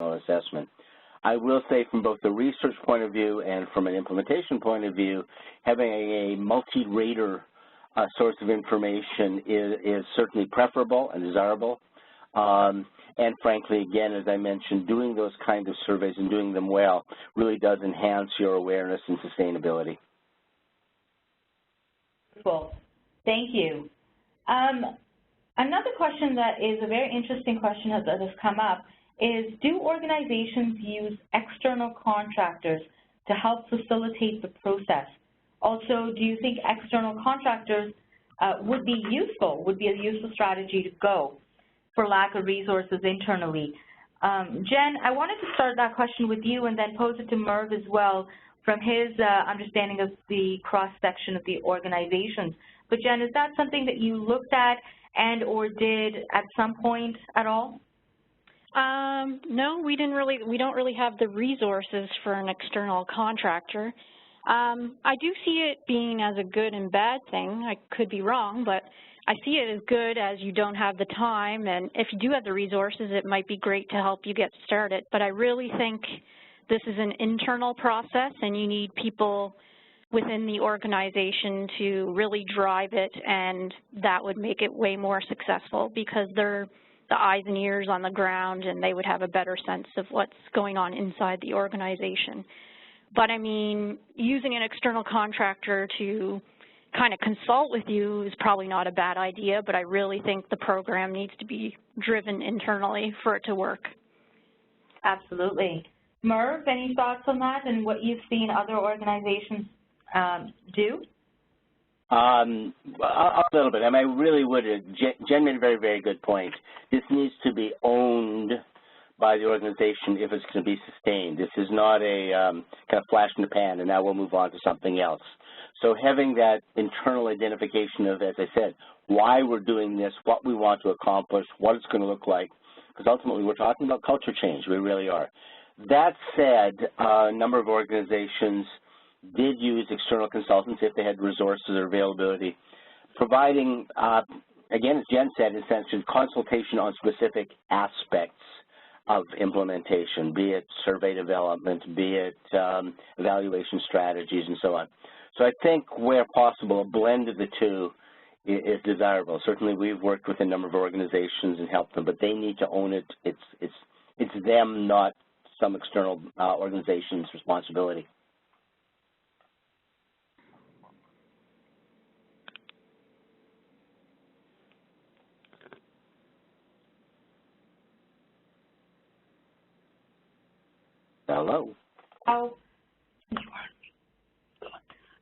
assessment. I will say from both the research point of view and from an implementation point of view, having a multi-rater source of information is certainly preferable and desirable. And frankly, again, as I mentioned, doing those kinds of surveys and doing them well really does enhance your awareness and sustainability. Cool. Thank you. Another question that is a very interesting question that has come up is, do organizations use external contractors to help facilitate the process? Also, do you think external contractors would be a useful strategy to go for lack of resources internally? Jen, I wanted to start that question with you and then pose it to Merv as well from his understanding of the cross-section of the organizations. But Jen, is that something that you looked at and or did at some point at all? No, we don't really have the resources for an external contractor. I do see it being as a good and bad thing. I could be wrong, but I see it as good as you don't have the time, and if you do have the resources, it might be great to help you get started. But I really think this is an internal process, and you need people within the organization to really drive it, and that would make it way more successful because they're the eyes and ears on the ground, and they would have a better sense of what's going on inside the organization. But I mean, using an external contractor to kind of consult with you is probably not a bad idea, but I really think the program needs to be driven internally for it to work. Absolutely. Merv, any thoughts on that and what you've seen other organizations do? A little bit. I mean, I really would. Jen made a very, very good point. This needs to be owned by the organization if it's going to be sustained. This is not a kind of flash in the pan and now we'll move on to something else. So having that internal identification of, as I said, why we're doing this, what we want to accomplish, what it's going to look like, because ultimately we're talking about culture change. We really are. That said, a number of organizations did use external consultants if they had resources or availability, providing, again, as Jen said, essentially consultation on specific aspects of implementation, be it survey development, be it evaluation strategies, and so on. So I think where possible, a blend of the two is desirable. Certainly we've worked with a number of organizations and helped them, but they need to own it. It's them, not some external organization's responsibility. Hello. Oh.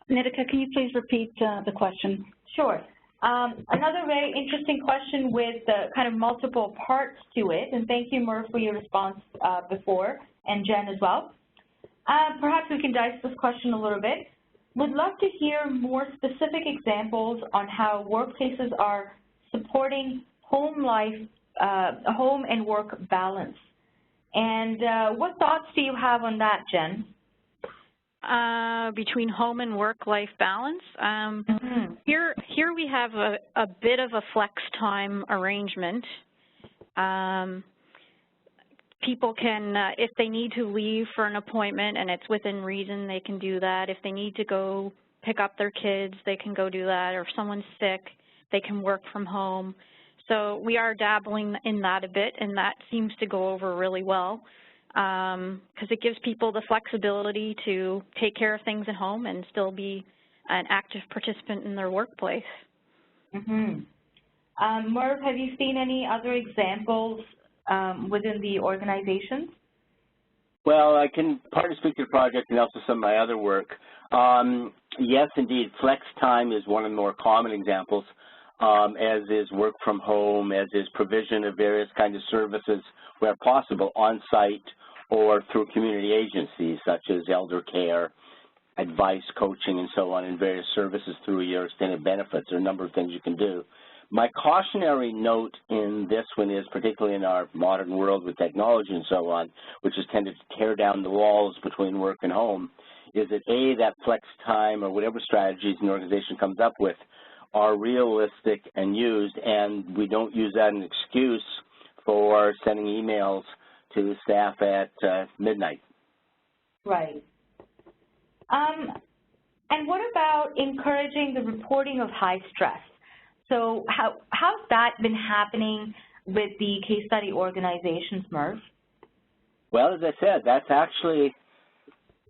Nitika, can you please repeat the question? Sure. Another very interesting question with kind of multiple parts to it, and thank you, Merv, for your response before, and Jen as well. Perhaps we can dice this question a little bit. Would love to hear more specific examples on how workplaces are supporting home and work balance. And what thoughts do you have on that, Jen? Between home and work-life balance. Here we have a bit of a flex time arrangement. People can, if they need to leave for an appointment and it's within reason, they can do that. If they need to go pick up their kids, they can go do that. Or if someone's sick, they can work from home. So we are dabbling in that a bit, and that seems to go over really well because it gives people the flexibility to take care of things at home and still be an active participant in their workplace. Merv, have you seen any other examples within the organizations? Well, I can partly speak to the project and also some of my other work. Yes, indeed, flex time is one of the more common examples, as is work from home, as is provision of various kinds of services where possible on-site or through community agencies such as elder care, advice, coaching, and so on, and various services through your extended benefits. There are a number of things you can do. My cautionary note in this one is, particularly in our modern world with technology and so on, which has tended to tear down the walls between work and home, is that A, that flex time or whatever strategies an organization comes up with are realistic and used, and we don't use that as an excuse for sending emails to staff at midnight. Right. And what about encouraging the reporting of high stress? So how's that been happening with the case study organizations, Merv? Well, as I said, that's actually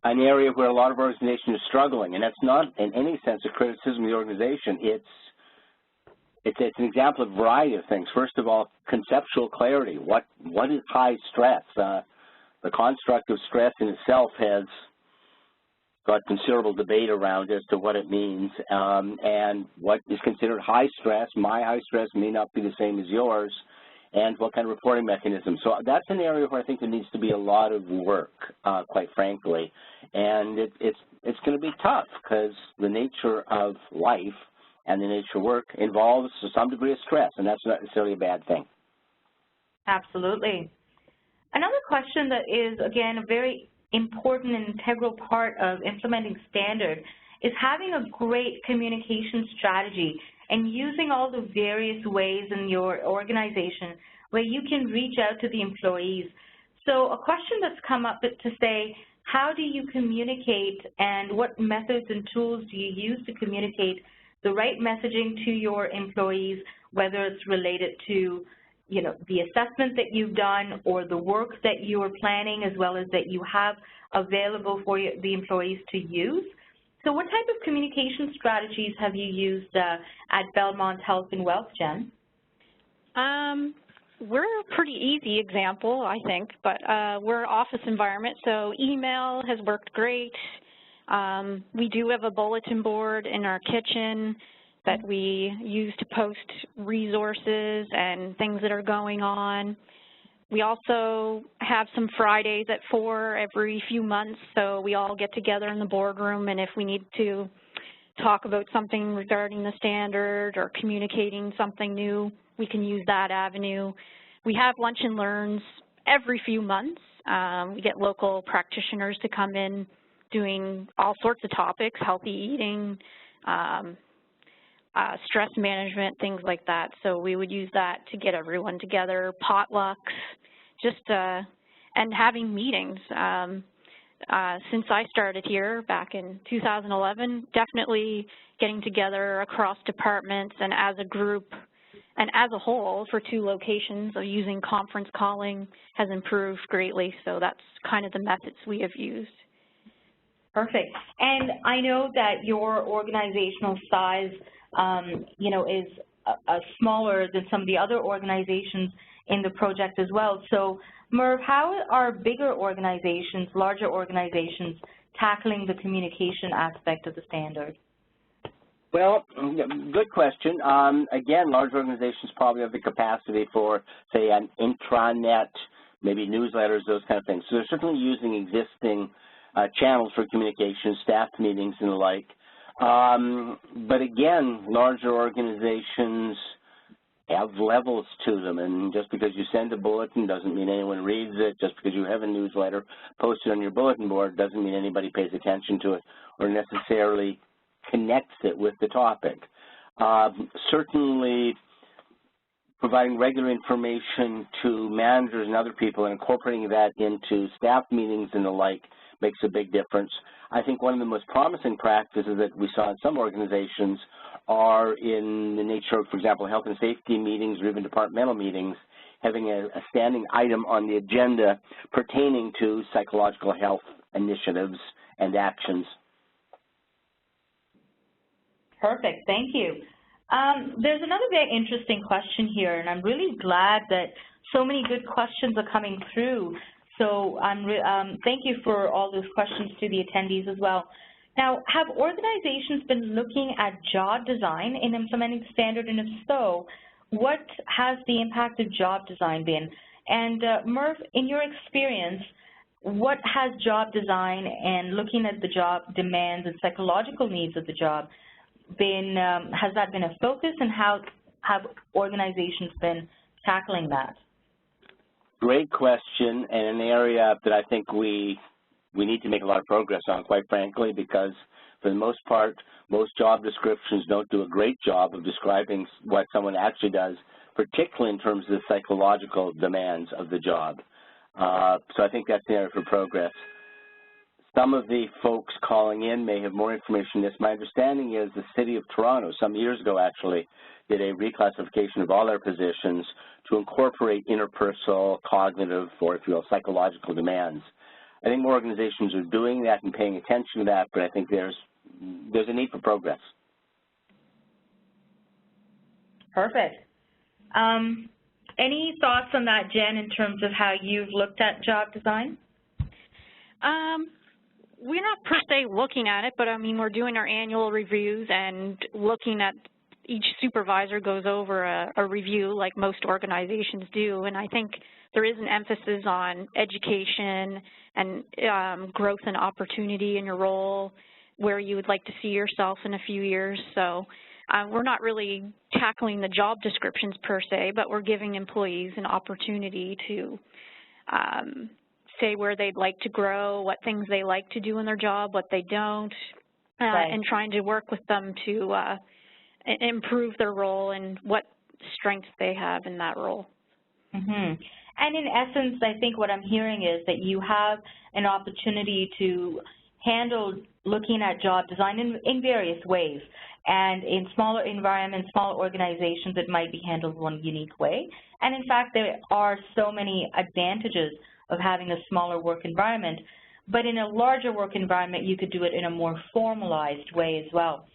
an area where a lot of organizations are struggling, and that's not in any sense a criticism of the organization. It's an example of a variety of things. First of all, conceptual clarity. What is high stress? The construct of stress in itself has got considerable debate around as to what it means, and what is considered high stress. My high stress may not be the same as yours, and what kind of reporting mechanism. So that's an area where I think there needs to be a lot of work, quite frankly, and it's going to be tough because the nature of life and the nature of work involves some degree of stress, and that's not necessarily a bad thing. Absolutely. Another question that is, again, a very important and integral part of implementing standard is having a great communication strategy and using all the various ways in your organization where you can reach out to the employees. So a question that's come up to say, how do you communicate and what methods and tools do you use to communicate the right messaging to your employees, whether it's related to the assessment that you've done or the work that you are planning as well as that you have available for the employees to use. So what type of communication strategies have you used at Belmont Health and Wealth, Jen? We're a pretty easy example, I think, but we're an office environment, so email has worked great. We do have a bulletin board in our kitchen that we use to post resources and things that are going on. We also have some Fridays at 4 every few months, so we all get together in the boardroom, and if we need to talk about something regarding the standard or communicating something new, we can use that avenue. We have lunch and learns every few months. We get local practitioners to come in doing all sorts of topics, healthy eating, stress management, things like that. So we would use that to get everyone together, potlucks, and having meetings. Since I started here back in 2011, definitely getting together across departments and as a group and as a whole for 2 locations of using conference calling has improved greatly. So that's kind of the methods we have used. Perfect. And I know that your organizational size is smaller than some of the other organizations in the project as well. So, Merv, how are bigger organizations, larger organizations, tackling the communication aspect of the standard? Well, good question. Again, large organizations probably have the capacity for, say, an intranet, maybe newsletters, those kind of things. So they're certainly using existing channels for communication, staff meetings and the like. But again, larger organizations have levels to them, and just because you send a bulletin doesn't mean anyone reads it. Just because you have a newsletter posted on your bulletin board doesn't mean anybody pays attention to it or necessarily connects it with the topic. Certainly, providing regular information to managers and other people and incorporating that into staff meetings and the like makes a big difference. I think one of the most promising practices that we saw in some organizations are in the nature of, for example, health and safety meetings or even departmental meetings, having a standing item on the agenda pertaining to psychological health initiatives and actions. Perfect. Thank you. There's another very interesting question here, and I'm really glad that so many good questions are coming through. So thank you for all those questions to the attendees as well. Now, have organizations been looking at job design in implementing the standard, and if so, what has the impact of job design been? And Merv, in your experience, what has job design and looking at the job demands and psychological needs of the job been, has that been a focus, and how have organizations been tackling that? Great question, and an area that I think we need to make a lot of progress on, quite frankly, because for the most part, most job descriptions don't do a great job of describing what someone actually does, particularly in terms of the psychological demands of the job. So I think that's the area for progress. Some of the folks calling in may have more information on this. My understanding is the City of Toronto, some years ago actually, did a reclassification of all their positions to incorporate interpersonal, cognitive, or if you will, psychological demands. I think more organizations are doing that and paying attention to that, but I think there's a need for progress. Perfect. Any thoughts on that, Jen, in terms of how you've looked at job design? We're not per se looking at it, but I mean, we're doing our annual reviews and looking at each supervisor goes over a review like most organizations do, and I think there is an emphasis on education and growth and opportunity in your role, where you would like to see yourself in a few years. So we're not really tackling the job descriptions per se, but we're giving employees an opportunity to say where they'd like to grow, what things they like to do in their job, what they don't, right. And trying to work with them to improve their role and what strengths they have in that role. Mm-hmm. And in essence, I think what I'm hearing is that you have an opportunity to handle looking at job design in various ways. And in smaller environments, smaller organizations, it might be handled one unique way. And in fact, there are so many advantages of having a smaller work environment. But in a larger work environment, you could do it in a more formalized way as well.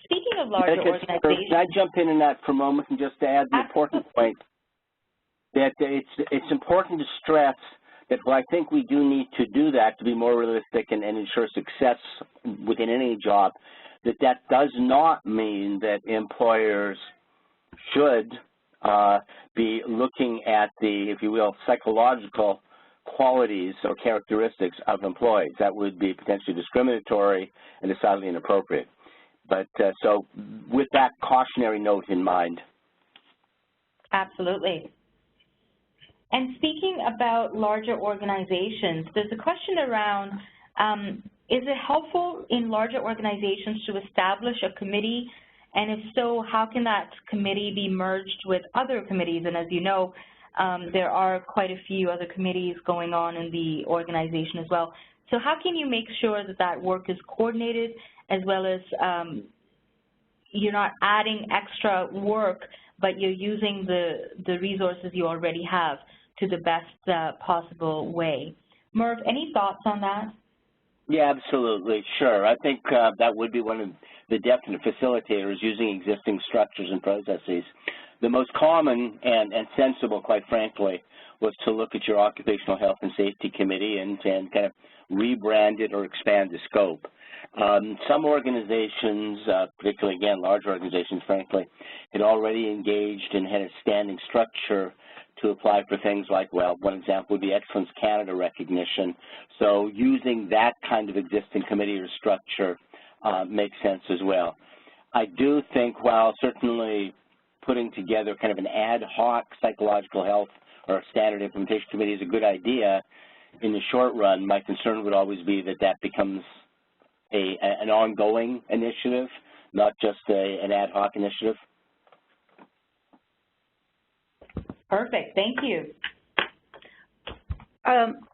Speaking of larger organizations... Can I jump in on that for a moment and just add the important point that it's important to stress that while I think we do need to do that to be more realistic and ensure success within any job, that does not mean that employers should be looking at the, if you will, psychological qualities or characteristics of employees. That would be potentially discriminatory and decidedly inappropriate. But so with that cautionary note in mind. Absolutely. And speaking about larger organizations, there's a question around, is it helpful in larger organizations to establish a committee? And if so, how can that committee be merged with other committees? And as you know, there are quite a few other committees going on in the organization as well. So how can you make sure that that work is coordinated, as well as you're not adding extra work, but you're using the resources you already have to the best possible way? Merv, any thoughts on that? Yeah, absolutely. Sure. I think that would be one of the definite facilitators, using existing structures and processes. The most common and sensible, quite frankly, was to look at your Occupational Health and Safety Committee and kind of rebrand it or expand the scope. Some organizations, particularly, again, large organizations, frankly, had already engaged and had a standing structure to apply for things like, well, one example would be Excellence Canada recognition. So using that kind of existing committee or structure makes sense as well. I do think, while certainly putting together kind of an ad hoc psychological health or standard implementation committee is a good idea, in the short run, my concern would always be that that becomes an ongoing initiative, not just an ad hoc initiative. Perfect. Thank you.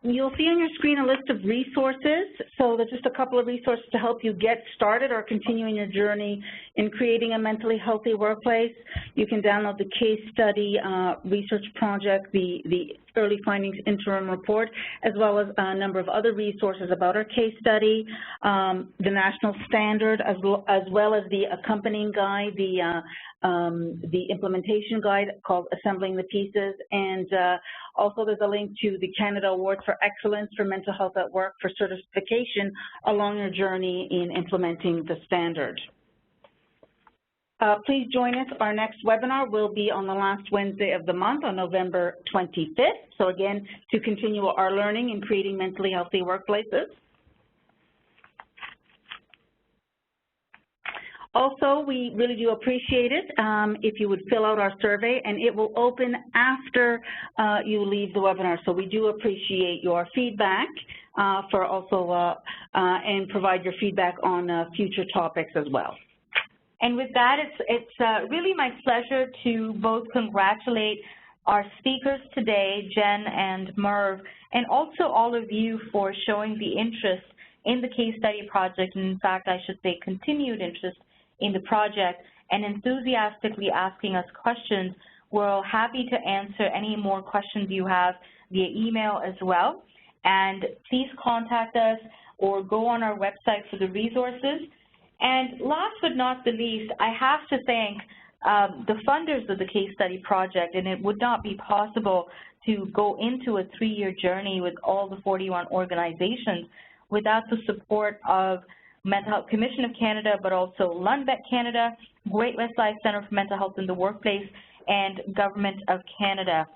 You'll see on your screen a list of resources. So there's just a couple of resources to help you get started or continuing your journey in creating a mentally healthy workplace. You can download the case study research project, the early findings interim report, as well as a number of other resources about our case study, the national standard, as well as the accompanying guide, the implementation guide called Assembling the Pieces, and also there's a link to the Canada Award for Excellence for Mental Health at Work for certification along your journey in implementing the standard. Please join us. Our next webinar will be on the last Wednesday of the month on November 25th. So again, to continue our learning in creating mentally healthy workplaces. Also, we really do appreciate it if you would fill out our survey, and it will open after you leave the webinar. So we do appreciate your feedback for also and provide your feedback on future topics as well. And with that, it's really my pleasure to both congratulate our speakers today, Jen and Merv, and also all of you for showing the interest in the case study project, and in fact, I should say continued interest in the project, and enthusiastically asking us questions. We're happy to answer any more questions you have via email as well. And please contact us or go on our website for the resources. And last but not the least, I have to thank the funders of the case study project, and it would not be possible to go into a 3-year journey with all the 41 organizations without the support of Mental Health Commission of Canada, but also Lundbeck Canada, Great West Life Centre for Mental Health in the Workplace, and Government of Canada.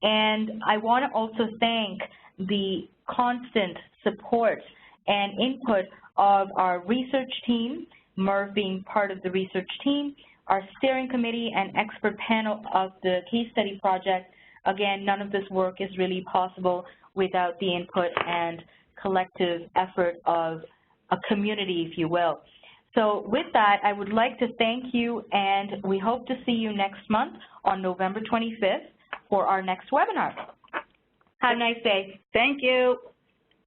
And I want to also thank the constant support and input of our research team, Merv being part of the research team, our steering committee and expert panel of the case study project. Again, none of this work is really possible without the input and collective effort of a community, if you will. So with that, I would like to thank you, and we hope to see you next month on November 25th for our next webinar. Have a nice day. Thank you.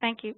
Thank you.